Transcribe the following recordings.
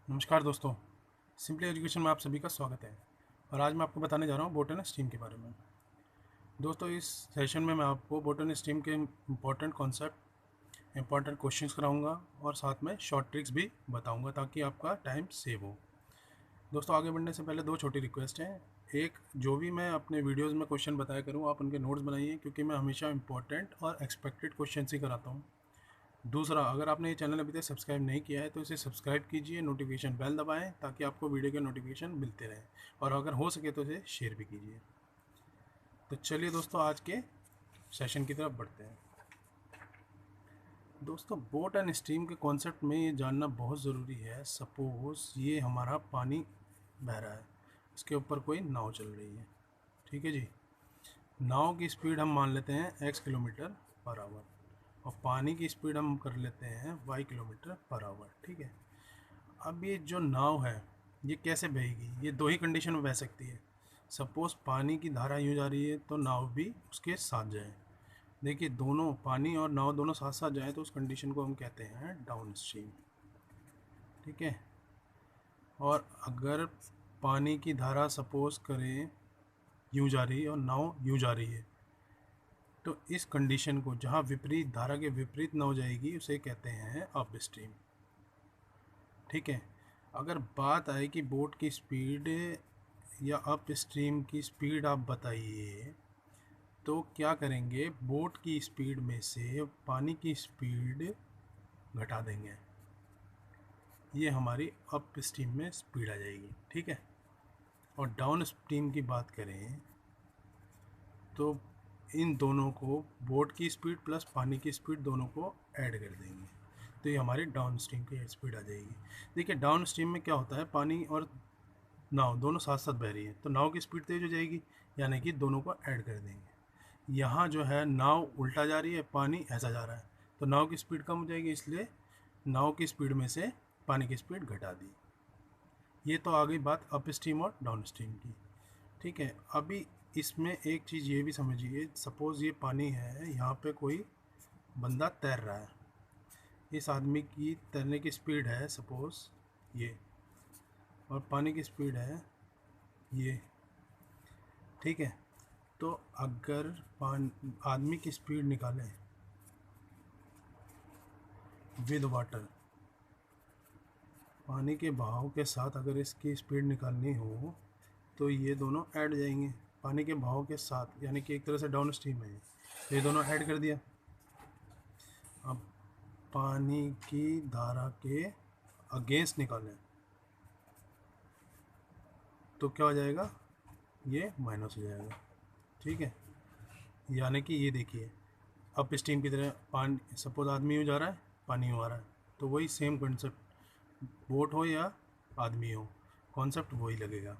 नमस्कार दोस्तों, simply education में आप सभी का स्वागत है। और आज मैं आपको बताने जा रहा हूँ बोटन स्ट्रीम के बारे में। दोस्तों, इस सेशन में मैं आपको बोटन स्ट्रीम के इम्पोर्टेंट कॉन्सेप्ट, इम्पोर्टेंट क्वेश्चंस कराऊंगा और साथ में शॉर्ट ट्रिक्स भी बताऊंगा ताकि आपका टाइम सेव हो। दोस्तों, आगे बढ़ने से पहले दो छोटी रिक्वेस्ट हैं। एक, जो भी मैं अपने वीडियोज़ में क्वेश्चन बताया करूँ आप उनके नोट्स बनाइए, क्योंकि मैं हमेशा इंपॉर्टेंट और एक्सपेक्टेड क्वेश्चन ही कराता हूँ। दूसरा, अगर आपने ये चैनल अभी तक सब्सक्राइब नहीं किया है तो इसे सब्सक्राइब कीजिए, नोटिफिकेशन बेल दबाएं ताकि आपको वीडियो के नोटिफिकेशन मिलते रहें, और अगर हो सके तो इसे शेयर भी कीजिए। तो चलिए दोस्तों, आज के सेशन की तरफ बढ़ते हैं। दोस्तों, बोट एंड स्ट्रीम के कॉन्सेप्ट में ये जानना बहुत ज़रूरी है। सपोज़ ये हमारा पानी बह रहा है, इसके ऊपर कोई नाव चल रही है, ठीक है जी। नाव की स्पीड हम मान लेते हैं x किलोमीटर पर आवर, और पानी की स्पीड हम कर लेते हैं y किलोमीटर पर आवर, ठीक है। अब ये जो नाव है ये कैसे बहेगी? ये दो ही कंडीशन में बह सकती है। सपोज़ पानी की धारा यूँ जा रही है तो नाव भी उसके साथ जाए। देखिए, दोनों पानी और नाव दोनों साथ साथ जाए तो उस कंडीशन को हम कहते हैं डाउन स्ट्रीम, ठीक है। और अगर पानी की धारा सपोज़ करें यूँ जा रही है और नाव यूँ जा रही है, तो इस कंडीशन को, जहाँ विपरीत धारा के विपरीत नाव जाएगी, उसे कहते हैं अप स्ट्रीम, ठीक है। अगर बात आए कि बोट की स्पीड या अप स्ट्रीम की स्पीड आप बताइए, तो क्या करेंगे? बोट की स्पीड में से पानी की स्पीड घटा देंगे, ये हमारी अप स्ट्रीम में स्पीड आ जाएगी, ठीक है। और डाउन स्ट्रीम की बात करें तो इन दोनों को, बोट की स्पीड प्लस पानी की स्पीड दोनों को ऐड कर देंगे, तो ये हमारी डाउन स्ट्रीम की स्पीड आ जाएगी। देखिए, डाउन स्ट्रीम में क्या होता है, पानी और नाव दोनों साथ साथ बह रही है तो नाव की स्पीड तेज हो जाएगी, यानी कि दोनों को ऐड कर देंगे। यहाँ जो है नाव उल्टा जा रही है, पानी ऐसा जा रहा है, तो नाव की स्पीड कम हो जाएगी, इसलिए नाव की स्पीड में से पानी की स्पीड घटा दी। ये तो आ गई बात अप स्ट्रीम और डाउन स्ट्रीम की, ठीक है। अभी इसमें एक चीज़ ये भी समझिए, सपोज़ ये पानी है, यहाँ पे कोई बंदा तैर रहा है, इस आदमी की तैरने की स्पीड है सपोज़ ये, और पानी की स्पीड है ये, ठीक है। तो अगर आदमी की स्पीड निकालें विद वाटर, पानी के बहाव के साथ अगर इसकी स्पीड निकालनी हो तो ये दोनों ऐड जाएंगे पानी के बहाव के साथ, यानी कि एक तरह से डाउन स्ट्रीम है, ये दोनों ऐड कर दिया। अब पानी की धारा के अगेंस्ट निकालें तो क्या हो जाएगा? ये माइनस हो जाएगा, ठीक है। यानी कि ये देखिए, अप स्ट्रीम की तरह पानी, सपोज आदमी यूँ जा रहा है, पानी यूँ आ रहा है, तो वही सेम कॉन्सेप्ट, बोट हो या आदमी हो, कॉन्सेप्ट वही लगेगा।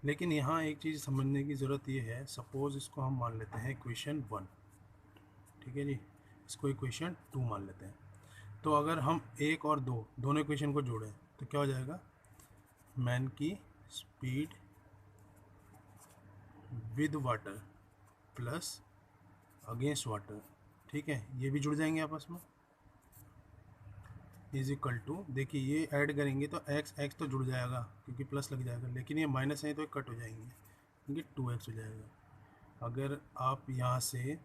लेकिन यहाँ एक चीज़ समझने की ज़रूरत ये है, सपोज़ इसको हम मान लेते हैं इक्वेशन 1, ठीक है जी। इसको इक्वेशन 2 मान लेते हैं। तो अगर हम एक और दो दोनों इक्वेशन को जोड़ें तो क्या हो जाएगा? मैन की speed with water plus against water, ठीक है, ये भी जुड़ जाएंगे आपस में, इज इक्वल टू, देखिए ये ऐड करेंगे तो एक्स एक्स तो जुड़ जाएगा क्योंकि प्लस लग जाएगा, लेकिन ये माइनस है तो ये कट हो जाएंगे क्योंकि 2x हो जाएगा। अगर आप यहाँ से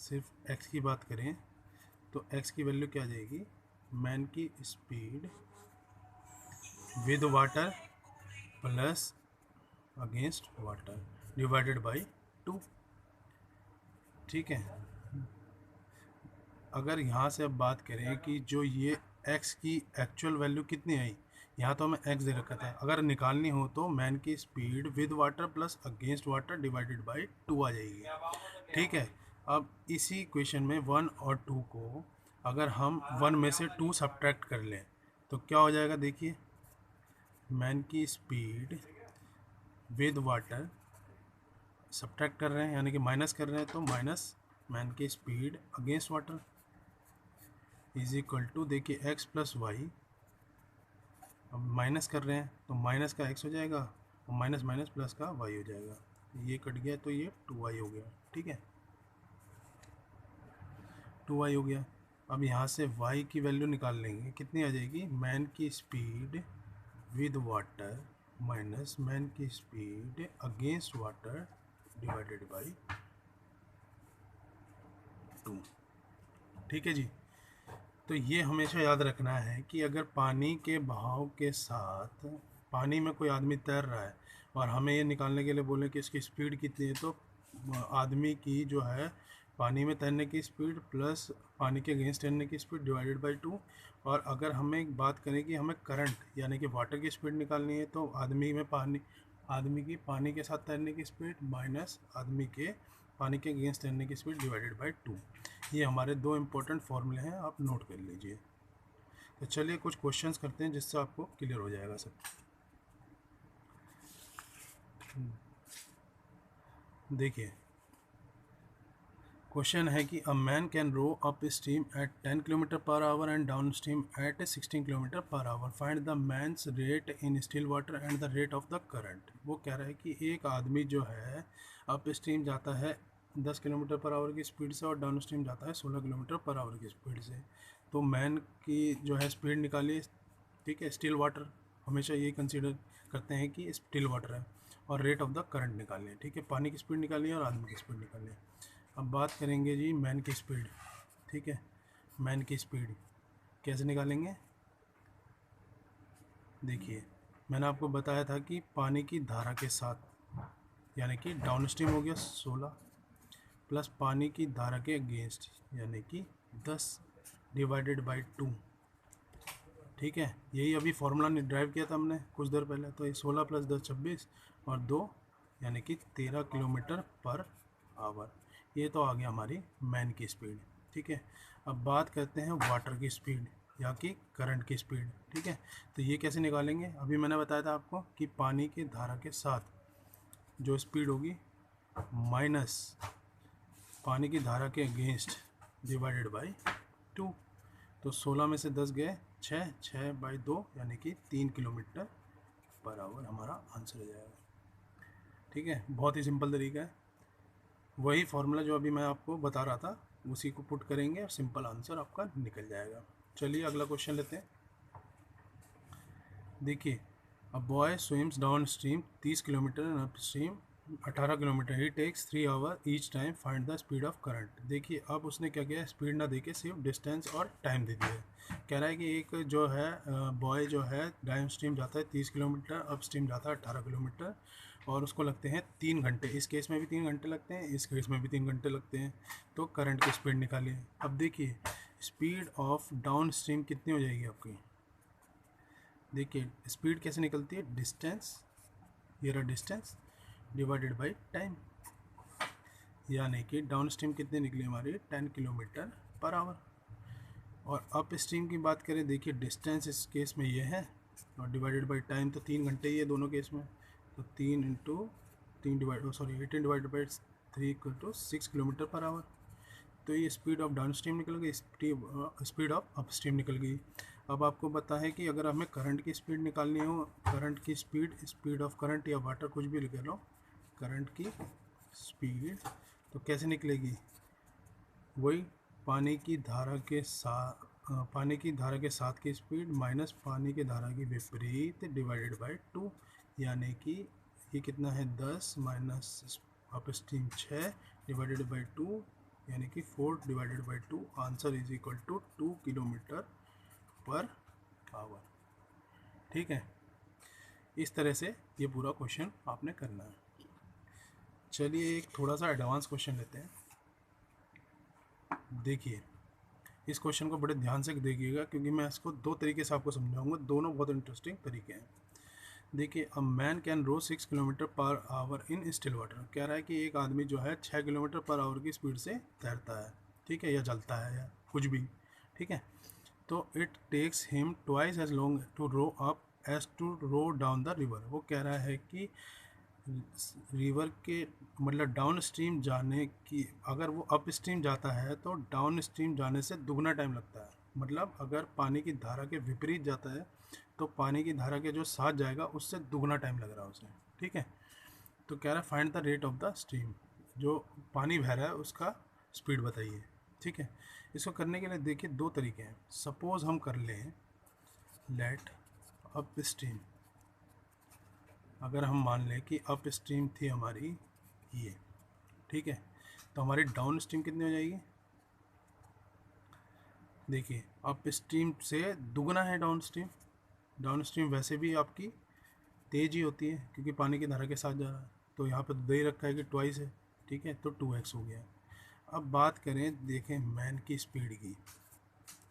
सिर्फ x की बात करें तो x की वैल्यू क्या आ जाएगी? मैन की speed with water plus against water divided by 2, ठीक है। अगर यहाँ से अब बात करें कि जो ये x की एक्चुअल वैल्यू कितनी आई, यहाँ तो हमें x दे रखा था, अगर निकालनी हो तो मैन की speed with water plus against water divided by 2 आ जाएगी, ठीक है। अब इसी क्वेश्चन में 1 और 2 को अगर हम 1 में से 2 सब्ट्रैक्ट कर लें तो क्या हो जाएगा? देखिए, मैन की स्पीड विद वाटर सब्ट्रैक्ट कर रहे हैं यानी कि माइनस कर रहे हैं, तो माइनस मैन की speed against water is equal to, देखिए एक्स प्लस वाई, अब माइनस कर रहे हैं तो माइनस का एक्स हो जाएगा और माइनस माइनस प्लस का वाई हो जाएगा, ये कट गया तो ये 2y हो गया, ठीक है, 2y हो गया। अब यहाँ से y की वैल्यू निकाल लेंगे, कितनी आ जाएगी? मैन की speed with water minus man की speed against water divided by 2। ठीक है जी। तो ये हमेशा याद रखना है कि अगर पानी के बहाव के साथ पानी में कोई आदमी तैर रहा है और हमें ये निकालने के लिए बोले कि इसकी स्पीड कितनी है, तो आदमी की जो है पानी में तैरने की स्पीड प्लस पानी के अगेंस्ट तैरने की स्पीड डिवाइडेड बाई 2। और अगर हमें एक बात करें कि हमें करंट यानी कि वाटर की स्पीड निकालनी है, तो आदमी की पानी के साथ तैरने की स्पीड माइनस आदमी के पानी के अगेंस्ट तैरने की स्पीड डिवाइडेड बाई 2। ये हमारे दो इम्पोर्टेंट फॉर्मूले हैं, आप नोट कर लीजिए। तो चलिए कुछ क्वेश्चंस करते हैं जिससे आपको क्लियर हो जाएगा सब। देखिए क्वेश्चन है कि a man can row upstream at 10 kilometre per hour and downstream at 16 kilometre per hour, find the man's rate in still water and the rate of the current. वो कह रहा है कि एक आदमी जो है अप स्ट्रीम जाता है 10 किलोमीटर पर आवर की स्पीड से और डाउन स्ट्रीम जाता है 16 किलोमीटर पर आवर की स्पीड से। तो मैन की जो है स्पीड निकालिए। ठीक है, स्टिल वाटर हमेशा यही कंसीडर करते हैं कि स्टिल वाटर है, और रेट ऑफ द करंट निकालिए। ठीक है, पानी की स्पीड निकालिए और आदमी की स्पीड निकालिए। अब बात करेंगे जी मैन की स्पीड। ठीक है, मैन की स्पीड कैसे निकालेंगे? देखिए मैंने आपको बताया था कि पानी की धारा के साथ यानी कि डाउन स्ट्रीम हो गया 16 प्लस पानी की धारा के अगेंस्ट यानी कि 10 डिवाइडेड बाई 2। ठीक है, यही अभी फॉर्मूला ड्राइव किया था हमने कुछ देर पहले। तो ये 16 प्लस 10 26 और 2 यानी कि 13 किलोमीटर पर आवर। ये तो आ गया हमारी मैन की स्पीड। ठीक है, अब बात करते हैं वाटर की स्पीड या कि करंट की स्पीड। ठीक है, तो ये कैसे निकालेंगे? अभी मैंने बताया था आपको कि पानी की धारा के साथ जो स्पीड होगी माइनस पानी की धारा के अगेंस्ट डिवाइडेड बाई 2। तो 16 में से 10 गए 6 बाई 2 यानी कि 3 किलोमीटर पर आवर हमारा आंसर हो जाएगा। ठीक है, बहुत ही सिंपल तरीका है। वही फार्मूला जो अभी मैं आपको बता रहा था उसी को पुट करेंगे और सिंपल आंसर आपका निकल जाएगा। चलिए अगला क्वेश्चन लेते हैं। देखिए, a boy swims downstream 30 kilometre and upstream 18 kilometre, he takes 3 hour each time, find the speed of current. देखिए अब उसने क्या किया, स्पीड ना देके सिर्फ डिस्टेंस और टाइम दे दिया है। कह रहा है कि एक जो है बॉय जो है डाउन स्ट्रीम जाता है 30 किलोमीटर, अप स्ट्रीम जाता है 18 किलोमीटर और उसको लगते हैं 3 घंटे। इस केस में भी 3 घंटे लगते हैं, इस केस में भी 3 घंटे लगते हैं। तो करंट की स्पीड निकालिए। अब देखिए स्पीड ऑफ डाउन स्ट्रीम कितनी हो जाएगी आपकी? देखिए स्पीड कैसे निकलती है, डिस्टेंस, ये रहा डिस्टेंस डिवाइडेड बाई टाइम, यानी कि डाउन स्ट्रीम कितनी निकली हमारी 10 किलोमीटर पर आवर। और अप स्ट्रीम की बात करें, देखिए डिस्टेंस इस केस में ये है और डिवाइडेड बाई टाइम तो 3 घंटे ही है दोनों केस में। तो 3 into 3 divide 18 divided by 3 equal to 6 kilometre per hour. तो ये स्पीड ऑफ डाउन स्ट्रीम निकल गई, स्पीड ऑफ अप स्ट्रीम निकल गई। अब आपको पता है कि अगर हमें करंट की स्पीड निकालनी हो, करंट की स्पीड, स्पीड ऑफ करंट या वाटर कुछ भी लिख लो, करंट की स्पीड तो कैसे निकलेगी? वही पानी की धारा के साथ की स्पीड माइनस पानी की धारा की विपरीत डिवाइडेड बाई 2, यानी कि ये कितना है 10 minus upstream 6 divided by 2 यानी कि 4 divided by 2। Answer is equal to 2 kilometre per hour. ठीक है, इस तरह से ये पूरा क्वेश्चन आपने करना है। चलिए एक थोड़ा सा एडवांस क्वेश्चन लेते हैं। देखिए इस क्वेश्चन को बड़े ध्यान से देखिएगा क्योंकि मैं इसको दो तरीके से आपको समझाऊंगा, दोनों बहुत इंटरेस्टिंग तरीके हैं। देखिए a man can row 6 kilometre per hour in still water. कह रहा है कि एक आदमी जो है 6 किलोमीटर पर आवर की स्पीड से तैरता है, ठीक है, या चलता है या कुछ भी। ठीक है, तो it takes him twice as long to row up as to row down the river. वो कह रहा है कि रिवर के मतलब डाउन स्ट्रीम जाने की, अगर वो अप स्ट्रीम जाता है तो डाउन स्ट्रीम जाने से दुगना टाइम लगता है। मतलब अगर पानी की धारा के विपरीत जाता है तो पानी की धारा के जो साथ जाएगा उससे दुगना टाइम लग रहा है उसे। ठीक है, तो कह रहा है find the rate of the stream, जो पानी बह रहा है उसका स्पीड बताइए। ठीक है, इसको करने के लिए देखिए दो तरीके हैं। सपोज हम कर लें लेट अप स्ट्रीम अगर हम मान लें कि अप स्ट्रीम थी हमारी ये, ठीक है, तो हमारी डाउन स्ट्रीम कितनी हो जाएगी? देखिए अप स्ट्रीम से दुगना है डाउन स्ट्रीम। डाउन स्ट्रीम वैसे भी आपकी तेज ही होती है क्योंकि पानी की धारा के साथ जा रहा है, तो यहाँ पे तो दे ही रखा है कि ट्वाइस है, ठीक है, तो 2x हो गया। अब बात करें, देखें मैन की स्पीड की,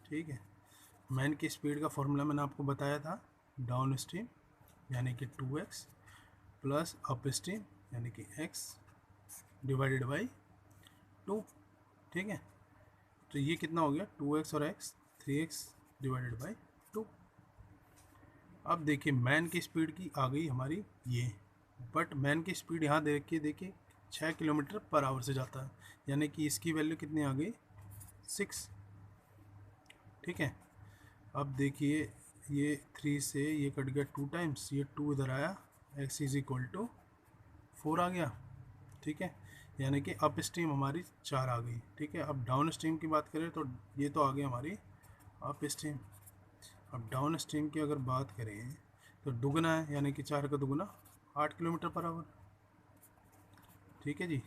ठीक है, मैन की स्पीड का फॉर्मूला मैंने आपको बताया था, डाउन स्ट्रीम यानी कि 2x प्लस अप स्ट्रीम यानी कि x डिवाइडेड बाई 2, ठीक है। तो ये कितना हो गया, 2x और x 3x डिवाइडेड बाई 2। अब देखिए मैन की स्पीड की आ गई हमारी ये, बट मैन की स्पीड यहाँ देखिए 6 किलोमीटर पर आवर से जाता है, यानी कि इसकी वैल्यू कितनी आ गई, 6, ठीक है। अब देखिए ये 3 से ये कट गया 2 टाइम्स, ये 2 इधर आया, x इज इक्वल टू 4 आ गया, ठीक है, यानी कि अप स्ट्रीम हमारी 4 आ गई, ठीक है। अब डाउन स्ट्रीम की बात करें तो ये तो आ गई हमारी अप स्ट्रीम। अब डाउन स्ट्रीम की अगर बात करें तो दुगना है, यानी कि 4 का दुगना 8 किलोमीटर पर आवर, ठीक है जी।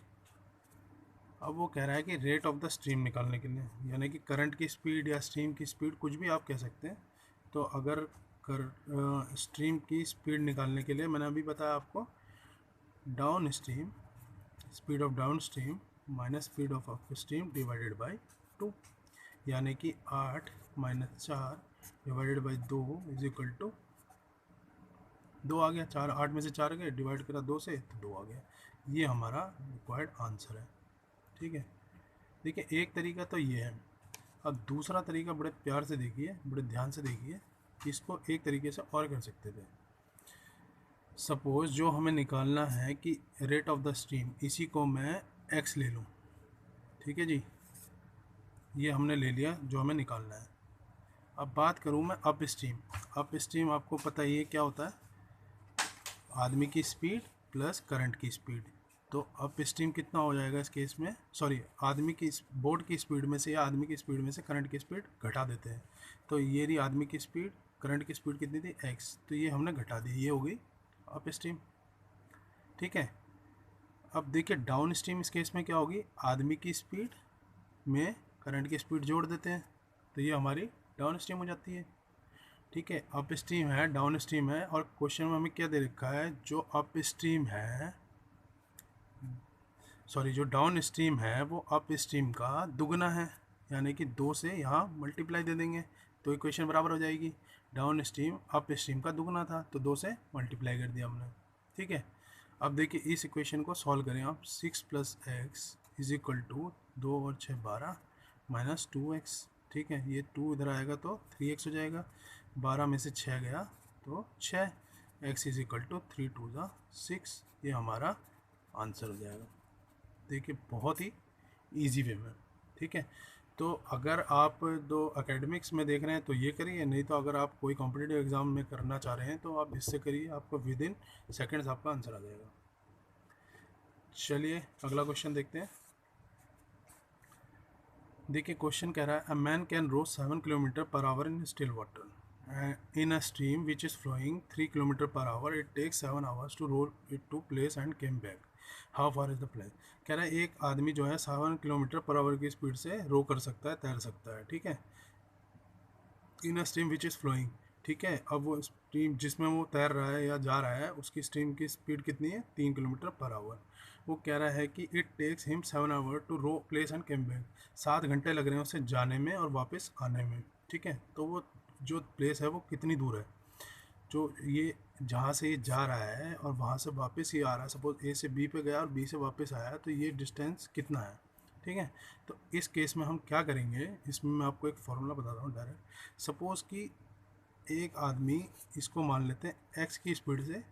अब वो कह रहा है कि रेट ऑफ द स्ट्रीम निकालने के लिए, यानी कि करंट की स्पीड या स्ट्रीम की स्पीड, कुछ भी आप कह सकते हैं। तो अगर स्ट्रीम की स्पीड निकालने के लिए मैंने अभी बताया आपको, downstream speed of downstream minus speed of upstream divided by 2, यानी कि 8 minus 4 divided by 2 is equal to 2 आ गया। 4 8 में से 4 गए, डिवाइड करा 2 से तो 2 आ गया। ये हमारा रिक्वायर्ड आंसर है, ठीक है। देखिए एक तरीका तो ये है, अब दूसरा तरीका बड़े प्यार से देखिए, बड़े ध्यान से देखिए, इसको एक तरीके से और कर सकते थे। सपोज जो हमें निकालना है कि रेट ऑफ द स्ट्रीम, इसी को मैं x ले लूँ, ठीक है जी, ये हमने ले लिया जो हमें निकालना है। अब बात करूँ मैं अप स्ट्रीम। अप स्ट्रीम आपको पता ही है क्या होता है, आदमी की स्पीड प्लस करंट की स्पीड। तो अप स्ट्रीम कितना हो जाएगा इस केस में, सॉरी आदमी की बोट की स्पीड में से या आदमी की स्पीड में से करंट की स्पीड घटा देते हैं। तो ये रही आदमी की स्पीड, करंट की स्पीड कितनी थी x, तो ये हमने घटा दी, ये हो गई अप स्ट्रीम, ठीक है। अब देखिए डाउन स्ट्रीम इस केस में क्या होगी, आदमी की स्पीड में करंट की स्पीड जोड़ देते हैं, तो ये हमारी डाउन स्ट्रीम हो जाती है, ठीक है। अप स्ट्रीम है, डाउन स्ट्रीम है, और क्वेश्चन में हमें क्या दे रखा है, जो अप स्ट्रीम है, सॉरी जो डाउन स्ट्रीम है वो अप स्ट्रीम का दुगना है, यानी कि 2 से यहाँ मल्टीप्लाई दे देंगे तो इक्वेशन बराबर हो जाएगी। डाउन स्ट्रीम अप स्ट्रीम का दुगना था तो 2 से मल्टीप्लाई कर दिया हमने, ठीक है। अब देखिए इस इक्वेशन को सॉल्व करें आप, 6 plus X is equal to 2 और 6 12 माइनस 2x, ठीक है। ये 2 इधर आएगा तो 3x हो जाएगा, 12 में से 6 गया तो 6, x इज इक्वल टू 3 2 6, ये हमारा आंसर हो जाएगा। देखिए बहुत ही इजी वे में, ठीक है। तो अगर आप दो एकेडमिक्स में देख रहे हैं तो ये करिए, नहीं तो अगर आप कोई कॉम्पिटिटिव एग्ज़ाम में करना चाह रहे हैं तो आप इससे करिए, आपको विद इन सेकेंड्स आपका आंसर आ जाएगा। चलिए अगला क्वेश्चन देखते हैं। देखिए क्वेश्चन कह रहा है, a man can row 7 kilometre per hour in still water in a stream which is flowing 3 kilometre per hour, it takes 7 hours to roll it to place and came back, how far is the place. कह रहा है एक आदमी जो है 7 kilometre per our की speed से रो कर सकता है, तैर सकता है, ठीक है, in a stream which is flowing, ठीक है। अब वो स्ट्रीम जिसमें वो तैर रहा है या जा रहा है उसकी स्ट्रीम की स्पीड कितनी है, 3 किलोमीटर पर आवर। वो कह रहा है कि it takes him 7 hour to row place and came back, 7 घंटे लग रहे हैं उसे जाने में और वापस आने में, ठीक है। तो वो जो प्लेस है वो कितनी दूर है, जो ये जहाँ से ये जा रहा है और वहाँ से वापस ये आ रहा है, सपोज ए से बी पे गया और बी से वापस आया, तो ये डिस्टेंस कितना है, ठीक है। तो इस केस में हम क्या करेंगे, इसमें मैं आपको एक फार्मूला बताता हूँ डायरेक्ट। सपोज़ कि एक आदमी, इसको मान लेते हैं एक्स की स्पीड से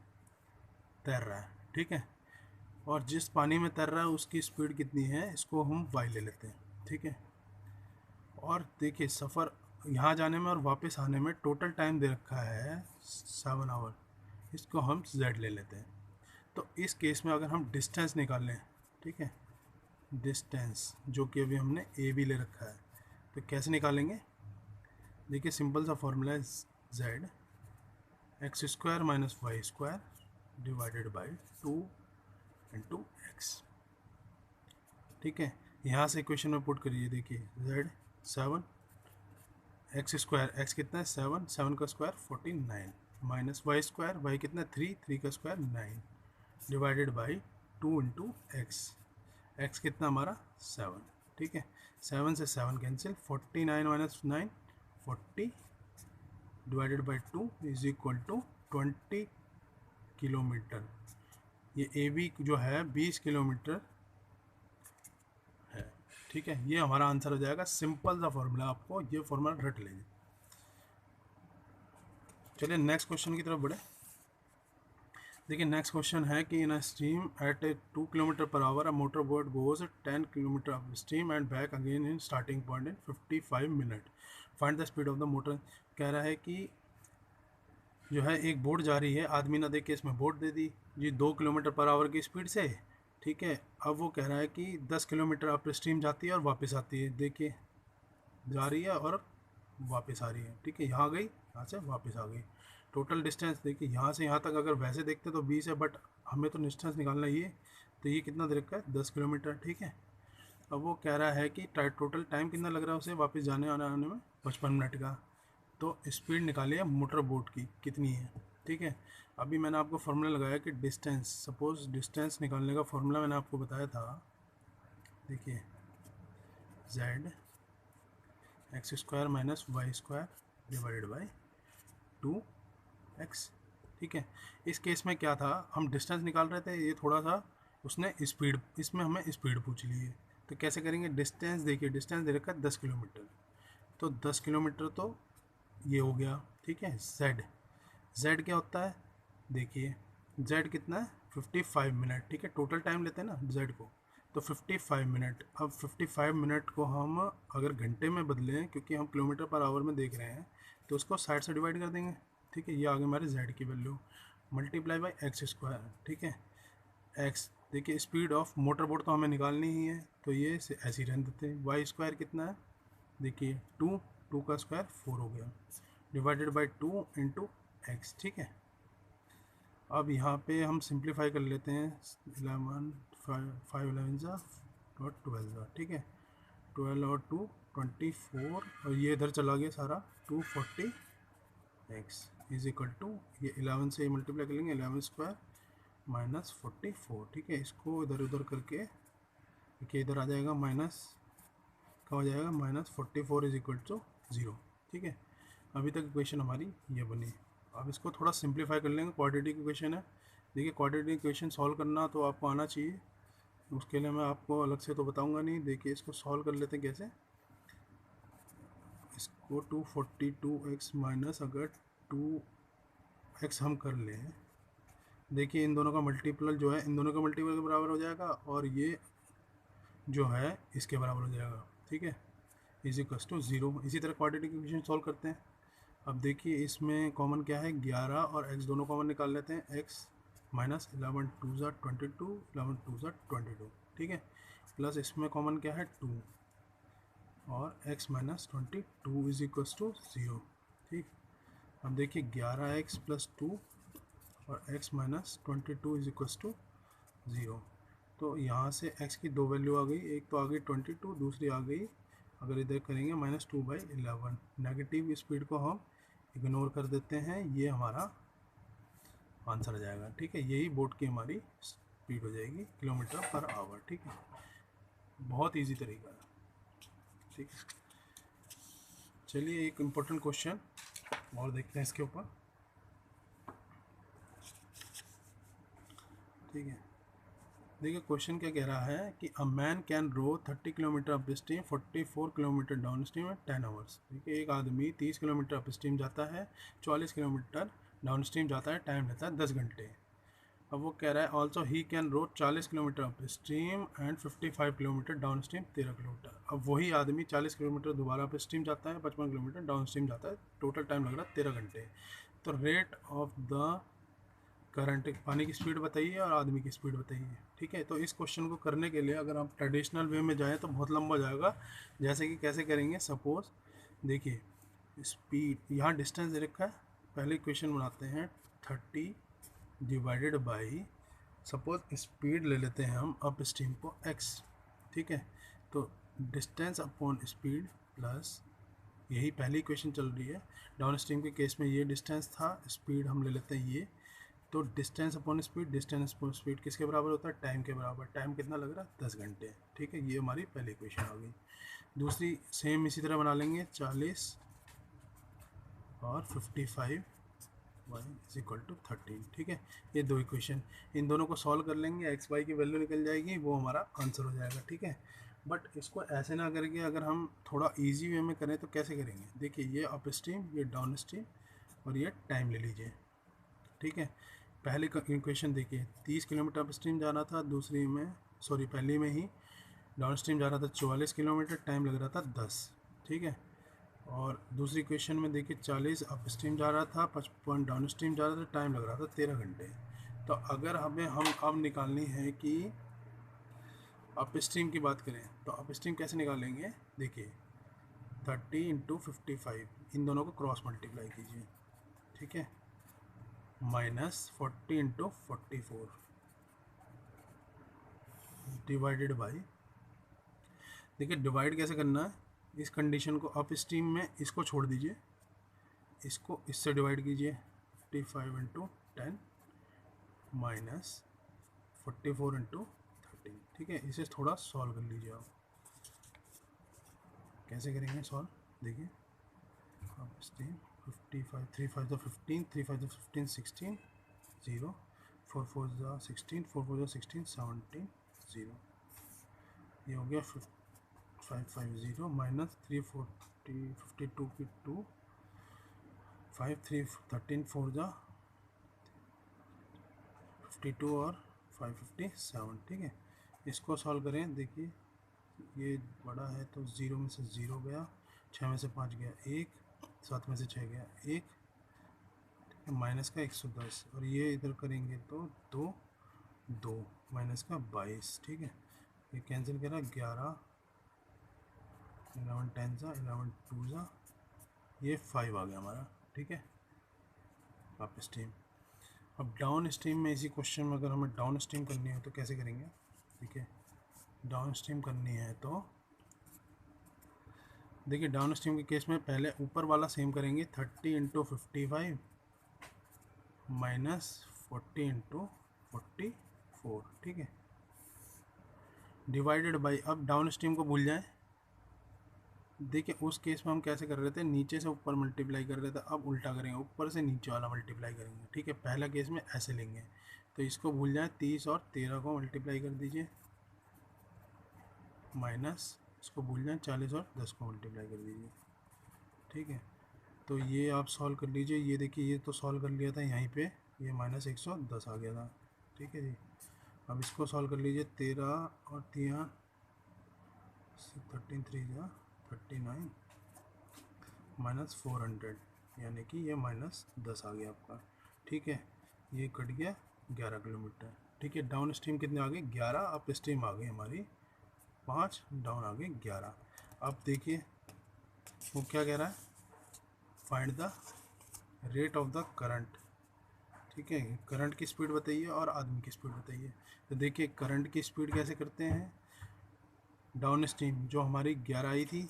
तैर रहा है, ठीक है, और जिस पानी में तैर रहा है उसकी स्पीड कितनी है, इसको हम वाई ले लेते हैं, ठीक है। और देखिए सफ़र यहाँ जाने में और वापस आने में टोटल टाइम दे रखा है 7 आवर, इसको हम z ले लेते हैं। तो इस केस में अगर हम डिस्टेंस निकाल लें, ठीक है, डिस्टेंस जो कि अभी हमने ए भी ले रखा है, तो कैसे निकालेंगे, देखिए सिंपल सा फॉर्मूला है z x square minus Y square divided by 2 into X. ठीक है, यहाँ से इक्वेशन में पुट करिए, देखिए z 7 एक्स स्क्वायर, एक्स कितना है 7, 7 का square 49 minus Y square, Y कितना 3, 3 का square 9 divided by 2 into X, X कितना हमारा 7। ठीक है, 7 से 7 cancel, 49 minus 9 40 divided by 2 is equal to 20 kilometre. ये ए बी जो है 20 किलोमीटर है। ठीक है, ये हमारा आंसर हो जाएगा। सिंपल सा फॉर्मूला, आपको ये फॉर्मूला रट लीजिए। चलिए नेक्स्ट क्वेश्चन की तरफ बढ़े। देखिए नेक्स्ट क्वेश्चन है कि in a stream at 2 kilometre per hour a motor boat goes 10 kilometre off stream and back again in starting point in 55 minute, find the speed of the motor. कह रहा है कि जो है एक बोट जा रही है, आदमी ना देख के इसमें boat they the ji 2 kilometre per our की स्पीड से। ठीक है, अब वो कह रहा है कि 10 किलोमीटर अप स्ट्रीम जाती है और वापस आती है। देखिए जा रही है और वापस आ रही है। ठीक है, यहाँ गई, यहाँ से वापस आ गई। टोटल डिस्टेंस देखिए यहाँ से यहाँ तक अगर वैसे देखते तो 20 है, बट हमें तो डिस्टेंस निकालना ही है, तो ये कितना दे रखा है 10 किलोमीटर। ठीक है, अब वो कह रहा है कि टोटल टाइम कितना लग रहा है उसे वापस जाने आने में 55 मिनट का। तो स्पीड निकालिए मोटर बोट की कितनी है। ठीक है, अभी मैंने आपको फार्मूला लगाया कि डिस्टेंस, सपोज डिस्टेंस निकालने का फार्मूला मैंने आपको बताया था। देखिए z X square minus Y square divided by 2x। ठीक है, इस केस में क्या था, हम डिस्टेंस निकाल रहे थे, ये थोड़ा सा उसने स्पीड, इसमें हमें स्पीड पूछ ली है। तो कैसे करेंगे, डिस्टेंस देखिए, डिस्टेंस दे रखा है 10 किलोमीटर, तो 10 किलोमीटर तो ये हो गया। ठीक है, z क्या होता है, देखिए z कितना है 55 मिनट। ठीक है, टोटल टाइम लेते हैं ना z को, तो 55 मिनट। अब 55 मिनट को हम अगर घंटे में बदलें, क्योंकि हम किलोमीटर पर आवर में देख रहे हैं, तो उसको 60 से डिवाइड कर देंगे। ठीक है, ये आ गई हमारे z की value, multiply by x square. ठीक है, x देखिए स्पीड ऑफ मोटर बोट तो हमें निकालनी ही है, तो ये ऐसे ही रहने देते हैं। वाई स्क्वायर कितना है, देखिए 2 का स्क्वायर 4 हो गया, डिवाइडेड बाई 2 इंटू एक्स। ठीक है, अब यहाँ पे हम सिंप्लीफाई कर लेते हैं, 11 5 11 ज़ा और 12 ज़ा। ठीक है, 12 और 2 24, और ये इधर चला गया सारा 240 एक्स इज इक्वल टू, ये 11 से मल्टीप्लाई कर लेंगे, 11 स्क्वायर माइनस 44। ठीक है, इसको इधर उधर करके देखिए इधर आ जाएगा माइनस का हो जाएगा माइनस 44 इज इक्वल टू 0। ठीक है, अभी तक इक्वेशन हमारी ये बनी। अब इसको थोड़ा सिंप्लीफाई कर लेंगे, क्वाड्रेटिक इक्वेशन है। देखिए क्वाड्रेटिक इक्वेशन सॉल्व करना तो आपको आना चाहिए, उसके लिए मैं आपको अलग से तो बताऊंगा नहीं। देखिए इसको सॉल्व कर लेते हैं कैसे, इसको 242x माइनस अगर 2x हम कर लें, देखिए इन दोनों का मल्टीपल जो है इन दोनों का मल्टीपल के बराबर हो जाएगा, और ये जो है इसके बराबर हो जाएगा। ठीक है, इज इक्वल टू 0। इसी तरह क्वाड्रेटिक इक्वेशन सॉल्व करते हैं। अब देखिए इसमें कॉमन क्या है, 11 और x दोनों कॉमन निकाल लेते हैं। x माइनस 11 2 ज़ा 22, 11 2 ज़ा 22। ठीक है, प्लस इसमें कॉमन क्या है 2, और x minus 22 is equal to 0। ठीक, अब देखिए 11x प्लस 2 और x minus 22 is equal to 0। तो यहाँ से x की दो वैल्यू आ गई, एक तो आ गई 22, दूसरी आ गई, अगर इधर करेंगे -2/11। नेगेटिव स्पीड को हम इग्नोर कर देते हैं, ये हमारा आंसर आ जाएगा। ठीक है, यही बोट की हमारी स्पीड हो जाएगी किलोमीटर पर आवर। ठीक है, बहुत इजी तरीका है। ठीक है, चलिए एक इम्पोर्टेंट क्वेश्चन और देखते हैं इसके ऊपर। ठीक है, देखिए क्वेश्चन क्या कह रहा है कि a man can row 30 kilometre upstream 44 kilometre downstream में 10 आवर्स। देखिए एक आदमी 30 किलोमीटर अप स्ट्रीम जाता है, 44 किलोमीटर डाउन स्ट्रीम जाता है, टाइम लेता है 10 घंटे। अब वो कह रहा है also he can row 40 kilometre upstream and 55 kilometre downstream 13 kilometre. अब वही आदमी 40 किलोमीटर दोबारा अप स्ट्रीम जाता है, 55 किलोमीटर डाउन स्ट्रीम जाता है, टोटल टाइम लग रहा है 13 घंटे। तो रेट ऑफ द करंट, पानी की स्पीड बताइए और आदमी की स्पीड बताइए। ठीक है, तो इस क्वेश्चन को करने के लिए अगर आप ट्रेडिशनल वे में जाएँ तो बहुत लंबा जाएगा। जैसे कि कैसे करेंगे, सपोज देखिए स्पीड, यहाँ डिस्टेंस दे रखा है, पहले इक्वेशन बनाते हैं 30 डिवाइडेड बाई, सपोज स्पीड ले लेते हैं हम अप स्ट्रीम को x, ठीक है, तो डिस्टेंस अपॉन स्पीड प्लस, यही पहली इक्वेशन चल रही है, डाउन स्ट्रीम के केस में ये डिस्टेंस था, स्पीड हम ले लेते हैं ये, तो distance upon speed, distance upon speed किसके बराबर होता है, टाइम के बराबर। टाइम कितना लग रहा है, 10 घंटे, ठीक है, ये हमारी पहली इक्वेशन आ गई। दूसरी सेम इसी तरह बना लेंगे, 40 और 55 y इज इक्वल टू 13, ठीक है, ये दो इक्वेशन, इन दोनों को सॉल्व कर लेंगे, एक्स वाई की वैल्यू निकल जाएगी, वो हमारा आंसर हो जाएगा, ठीक है। बट इसको ऐसे ना करके अगर हम थोड़ा इजी वे में करें तो कैसे करेंगे, देखिए ये अप स्ट्रीम, ये डाउन स्ट्रीम, और ये टाइम ले लीजिए, ठीक है। पहले इक्वेशन देखिए, 30 किलोमीटर अप स्ट्रीम जाना था, दूसरी में पहली में ही डाउन स्ट्रीम जा रहा था 44 किलोमीटर, टाइम लग रहा था 10, ठीक है। और दूसरी क्वेश्चन में देखिए 40 अप स्ट्रीम जा रहा था, 55 डाउन स्ट्रीम जा रहा था, टाइम लग रहा था 13 घंटे। तो अगर हमें हम अब निकालनी है कि अप स्ट्रीम की बात करें तो अप स्ट्रीम कैसे निकालेंगे, देखिए 30 इंटू 55, इन दोनों को क्रॉस मल्टीप्लाई कीजिए, ठीक है, माइनस 40 इंटू 44 डिवाइडेड बाई, देखिए डिवाइड कैसे करना है, इस कंडीशन को अप स्ट्रीम में इसको छोड़ दीजिए, इसको इससे डिवाइड कीजिए, 55 इंटू 10 माइनस 44 इंटू 13, ठीक है। इसे थोड़ा सॉल्व कर लीजिए आप, कैसे करेंगे सॉल्व, देखिए अप स्ट्रीम 55, 3 5 जो 15, 3 5 जो 15, 16 0, 4 4 जो 16, 4 4 जो 16, 17 0, ये हो गया 550 माइनस 340 52 की 2, 5 3 13 4 जा 52 और 557, ठीक है। इसको सॉल्व करें, देखिए ये बड़ा है तो 0 में से 0 गया, 6 में से 5 गया 1, 7 में से 6 गया 1, माइनस का 110, और ये इधर करेंगे तो 2 2 माइनस का 22, ठीक है, ये कैंसिल करा 11 11 10 जा 11 2 जा, ये 5 आ गया हमारा, ठीक है, अप स्ट्रीम। अब डाउन स्ट्रीम में इसी क्वेश्चन में अगर हमें डाउन स्ट्रीम करनी है तो कैसे करेंगे, ठीक है, डाउन स्ट्रीम करनी है तो देखिए डाउन स्ट्रीम के केस में पहले ऊपर वाला सेम करेंगे, 30 इंटू 55 माइनस 40 इंटू 44, ठीक है, डिवाइडेड बाई, अब डाउन स्ट्रीम को भूल जाएं, देखिए उस केस में हम कैसे कर रहे थे, नीचे से ऊपर मल्टीप्लाई कर रहे थे, अब उल्टा करेंगे, ऊपर से नीचे वाला मल्टीप्लाई करेंगे, ठीक है। पहला केस में ऐसे लेंगे, तो इसको भूल जाएं, 30 और 13 को मल्टीप्लाई कर दीजिए, माइनस इसको भूल जाएं, 40 और 10 को मल्टीप्लाई कर दीजिए, ठीक है। तो ये आप सॉल्व कर लीजिए, ये देखिए ये तो सॉल्व कर लिया था यहीं पे, ये माइनस 110 आ गया था, ठीक है जी। अब इसको सॉल्व कर लीजिए, 13 और 3 13 3 जा 39 माइनस 400, यानी कि ये माइनस 10 आ गया आपका, ठीक है, ये कट गया 11 किलोमीटर, ठीक है। डाउन स्ट्रीम कितने आ गए, 11, अप स्ट्रीम आ गई हमारी 5, डाउन आ गए 11। अब देखिए वो क्या कह रहा है, find the rate of the current, ठीक है, करंट की स्पीड बताइए और आदमी की स्पीड बताइए। तो देखिए करंट की स्पीड कैसे करते हैं, डाउन स्ट्रीम जो हमारी 11 आई थी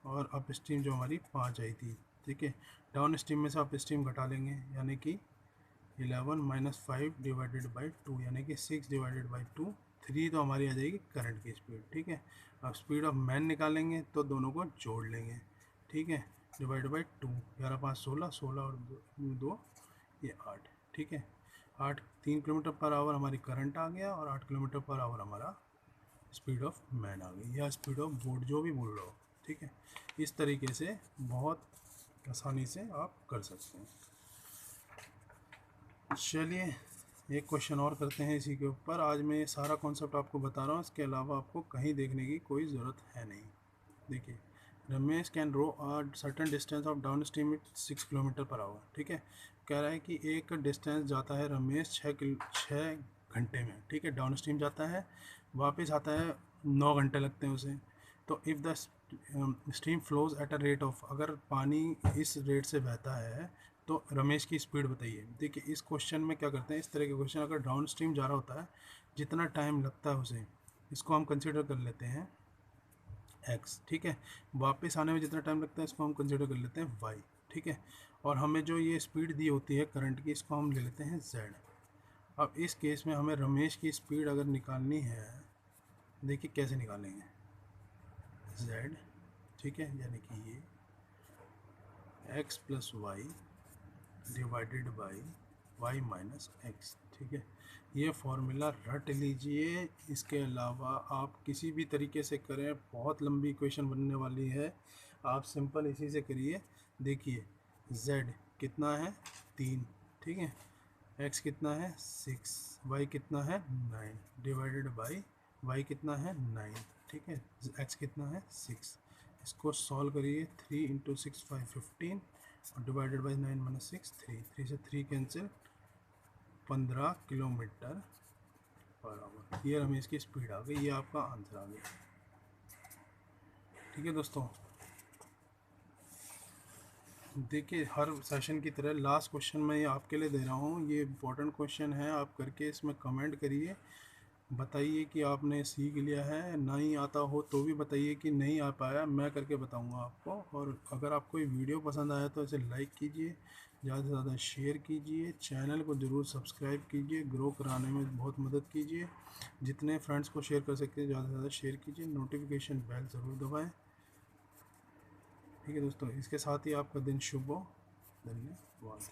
और अप स्ट्रीम जो हमारी 5 आई थी, ठीक है, डाउन स्ट्रीम में से अप स्ट्रीम घटा लेंगे, यानी कि 11 माइनस 5 डिवाइडेड बाई 2, यानी कि 6 डिवाइडेड बाई 2, 3 तो हमारी आ जाएगी करंट की स्पीड, ठीक है। अब स्पीड ऑफ मैन निकालेंगे तो दोनों को जोड़ लेंगे, ठीक है, डिवाइड बाई 2, 11 5 16, 16 और 2 ये 8, ठीक है, 8 3 किलोमीटर पर आवर हमारी करंट आ गया, और 8 किलोमीटर पर आवर हमारा स्पीड ऑफ मैन आ गई, या स्पीड ऑफ बोट जो भी बोल रहे हो, ठीक है। इस तरीके से बहुत आसानी से आप कर सकते हैं। चलिए एक क्वेश्चन और करते हैं इसी के ऊपर। आज मैं ये सारा कॉन्सेप्ट आपको बता रहा हूँ, इसके अलावा आपको कहीं देखने की कोई ज़रूरत है नहीं। देखिए Ramesh can row a certain distance of downstream it 6 kilometre per hour, ठीक है, कह रहा है कि एक डिस्टेंस जाता है रमेश 6 घंटे में, ठीक है, डाउन स्ट्रीम जाता है, वापस आता है 9 घंटे लगते हैं उसे। तो if the stream flows at a rate of, अगर पानी इस रेट से बहता है तो रमेश की स्पीड बताइए। देखिए इस क्वेश्चन में क्या करते हैं, इस तरह के क्वेश्चन अगर डाउन स्ट्रीम जा रहा होता है, जितना टाइम लगता है उसे, इसको हम कंसिडर कर लेते हैं x, ठीक है। वापस आने में जितना टाइम लगता है इसको हम कंसिडर कर लेते हैं y, ठीक है। और हमें जो ये स्पीड दी होती है करंट की, इसको हम ले लेते हैं z। अब इस केस में हमें रमेश की स्पीड अगर निकालनी है, देखिए कैसे निकालेंगे, z, ठीक है, यानी कि ये x प्लस Y divided by y minus X, ठीक है। ये फॉर्मूला रट लीजिए, इसके अलावा आप किसी भी तरीके से करें, बहुत लंबी इक्वेशन बनने वाली है, आप सिंपल इसी से करिए। देखिए z कितना है 3, ठीक है, x कितना है 6, y कितना है 9 डिवाइडेड बाई y कितना है 9, ठीक है, x कितना है 6। इसको सॉल्व करिए, 3 इंटू 6 5 15 और डिवाइडेड बाई 9 माइनस 6 3 से 3 कैंसिल, 15 किलोमीटर पर आवर। ये रमेश की स्पीड आ गई, ये आपका आंसर आ गया, ठीक है दोस्तों। देखिए हर सेशन की तरह लास्ट क्वेश्चन मैं ये आपके लिए दे रहा हूँ, ये इम्पोर्टेंट क्वेश्चन है, आप करके इसमें कमेंट करिए, बताइए कि आपने सीख लिया है, नहीं आता हो तो भी बताइए कि नहीं आ पाया, मैं करके बताऊंगा आपको। और अगर आपको ये वीडियो पसंद आया तो इसे लाइक कीजिए, ज़्यादा से ज़्यादा शेयर कीजिए, चैनल को ज़रूर सब्सक्राइब कीजिए, ग्रो कराने में बहुत मदद कीजिए, जितने फ्रेंड्स को शेयर कर सकते हैं ज़्यादा से ज़्यादा शेयर कीजिए, नोटिफिकेशन बेल ज़रूर दबाएँ, ठीक है दोस्तों। इसके साथ ही आपका दिन शुभ हो, धन्यवाद।